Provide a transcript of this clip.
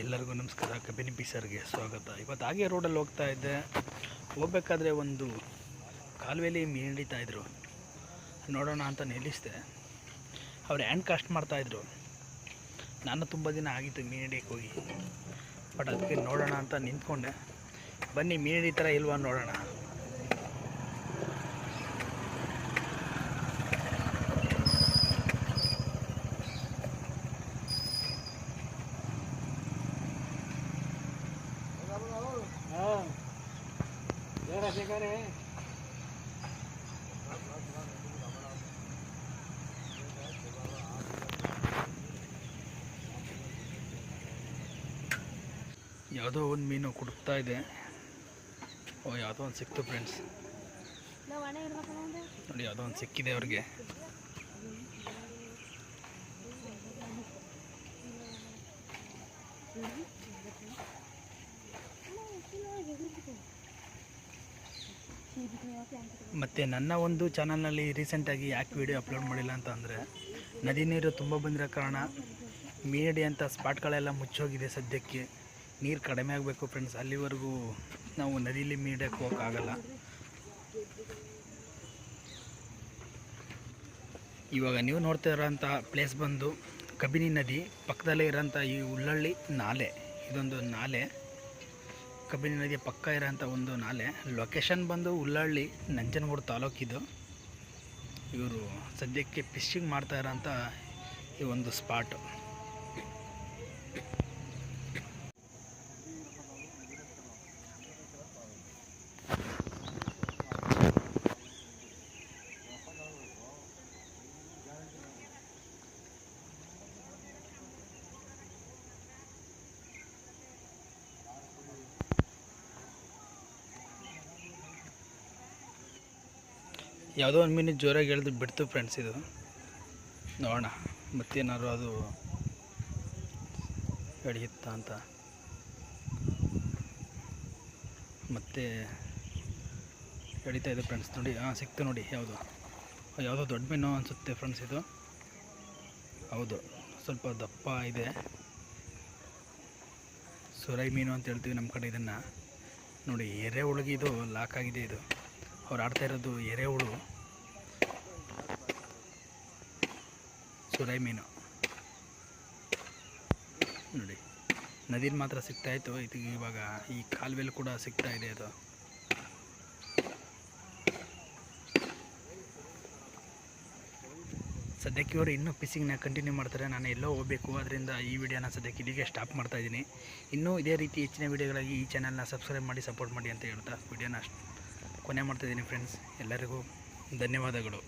ಎಲ್ಲರಿಗೂ ನಮಸ್ಕಾರ. ಕಬಿನಿ ಪಿಸರ್ಗೆ ಸ್ವಾಗತ. ಇವತ್ತು ಹಾಗೆ ರೋಡಲ್ಲಿ ಹೋಗ್ತಾ ಇದ್ದೆ. ಹೋಗ್ಬೇಕಾದ್ರೆ ಒಂದು ಕಾಲುವೆಲಿ ಮೀನು ಹಿಡಿತಾಯಿದ್ರು. ನೋಡೋಣ ಅಂತ ನಿಲ್ಲಿಸಿದೆ. ಅವ್ರು ಹ್ಯಾಂಡ್ ಕಾಸ್ಟ್ ಮಾಡ್ತಾಯಿದ್ರು. ನಾನು ತುಂಬ ದಿನ ಆಗಿತ್ತು ಮೀನು ಹಿಡಿಯೋಕ್ಕೆ ಹೋಗಿ. ಬಟ್ ಅದಕ್ಕೆ ನೋಡೋಣ ಅಂತ ನಿಂತ್ಕೊಂಡೆ. ಬನ್ನಿ ಮೀನು ಹಿಡಿತಾರ ಇಲ್ವಾ ನೋಡೋಣ. ಯಾವುದೋ ಒಂದು ಮೀನು ಕುಡುಕ್ತಾ ಇದೆ. ಯಾವುದೋ ಒಂದು ಸಿಕ್ತು ಫ್ರೆಂಡ್ಸ್. ನೋಡಿ ಯಾವುದೋ ಒಂದು ಸಿಕ್ಕಿದೆ ಅವ್ರಿಗೆ. ಮತ್ತು ನನ್ನ ಒಂದು ಚಾನಲ್ನಲ್ಲಿ ರೀಸೆಂಟಾಗಿ ಯಾಕೆ ವೀಡಿಯೋ ಅಪ್ಲೋಡ್ ಮಾಡಿಲ್ಲ ಅಂತ ಅಂದರೆ, ನದಿ ನೀರು ತುಂಬ ಬಂದಿರೋ ಕಾರಣ ಮೀನು ಹಿಡಿಯೋಂಥ ಸ್ಪಾಟ್ಗಳೆಲ್ಲ ಮುಚ್ಚೋಗಿದೆ. ಸದ್ಯಕ್ಕೆ ನೀರು ಕಡಿಮೆ ಆಗಬೇಕು ಫ್ರೆಂಡ್ಸ್. ಅಲ್ಲಿವರೆಗೂ ನಾವು ನದಿಯಲ್ಲಿ ಮೀನು ಹಿಡಿಯೋಕ್ಕೆ ಹೋಗೋಕ್ಕಾಗಲ್ಲ. ಇವಾಗ ನೀವು ನೋಡ್ತಾ ಇರೋಂಥ ಪ್ಲೇಸ್ ಬಂದು ಕಬಿನಿ ನದಿ ಪಕ್ಕದಲ್ಲೇ ಇರೋಂಥ ಈ ಉಳ್ಳಳ್ಳಿ ನಾಲೆ. ಇದೊಂದು ನಾಲೆ, ಕಬಿನಿ ನದಿಯ ಪಕ್ಕ ಇರೋಂಥ ಒಂದು ನಾಲೆ. ಲೊಕೇಶನ್ ಬಂದು ಉಳ್ಳಳ್ಳಿ, ನಂಜನಗೂಡು ತಾಲೂಕಿದು. ಇವರು ಸದ್ಯಕ್ಕೆ ಫಿಶಿಂಗ್ ಮಾಡ್ತಾ ಇರೋಂಥ ಈ ಒಂದು ಸ್ಪಾಟು. ಯಾವುದೋ ಒಂದು ಮೀನು ಜೋರಾಗಿ ಎಳೆದು ಬಿಡ್ತು ಫ್ರೆಂಡ್ಸ್. ಇದು ನೋಡೋಣ ಮತ್ತೇನಾದ್ರು ಅದು ಹಿಡಿಯುತ್ತಾ ಅಂತ. ಮತ್ತೆ ಹಿಡಿತಾ ಇದೆ ಫ್ರೆಂಡ್ಸ್. ನೋಡಿ, ಸಿಕ್ತು ನೋಡಿ. ಯಾವುದೋ ದೊಡ್ಡ ಮೀನು ಅನಿಸುತ್ತೆ ಫ್ರೆಂಡ್ಸ್ ಇದು. ಹೌದು, ಸ್ವಲ್ಪ ದಪ್ಪ ಇದೆ. ಸುರೈ ಮೀನು ಅಂತ ಹೇಳ್ತೀವಿ ನಮ್ಮ ಕಡೆ ಇದನ್ನು. ನೋಡಿ, ಎರೆಹುಳುಗೆ ಇದು ಲಾಕ್ ಆಗಿದೆ. ಇದು ಅವ್ರು ಆಡ್ತಾ ಇರೋದು ಎರೆಹುಳು, ಸುರೈ ಮೀನು. ನೋಡಿ, ನದಿಲಿ ಮಾತ್ರ ಸಿಗ್ತಾಯಿತ್ತು. ಇದು ಇವಾಗ ಈ ಕಾಲುವೆಲ್ಲಿ ಕೂಡ ಸಿಗ್ತಾ ಇದೆ. ಅದು ಸದ್ಯಕ್ಕೆ ಇವರು ಇನ್ನೂ ಫಿಶಿಂಗ್ನ ಕಂಟಿನ್ಯೂ ಮಾಡ್ತಾರೆ. ನಾನು ಎಲ್ಲೋ ಹೋಗಬೇಕು, ಅದರಿಂದ ಈ ವಿಡಿಯೋನ ಸದ್ಯಕ್ಕೆ ಇಲ್ಲಿಗೆ ಸ್ಟಾಪ್ ಮಾಡ್ತಾಯಿದ್ದೀನಿ. ಇನ್ನೂ ಇದೇ ರೀತಿ ಹೆಚ್ಚಿನ ವಿಡಿಯೋಗಳಾಗಿ ಈ ಚಾನಲ್ನ ಸಬ್ಸ್ಕ್ರೈಬ್ ಮಾಡಿ ಸಪೋರ್ಟ್ ಮಾಡಿ ಅಂತ ಹೇಳ್ತಾ ವಿಡಿಯೋನ ಕೊನೆ ಮಾಡ್ತಾಯಿದ್ದೀನಿ ಫ್ರೆಂಡ್ಸ್. ಎಲ್ಲರಿಗೂ ಧನ್ಯವಾದಗಳು.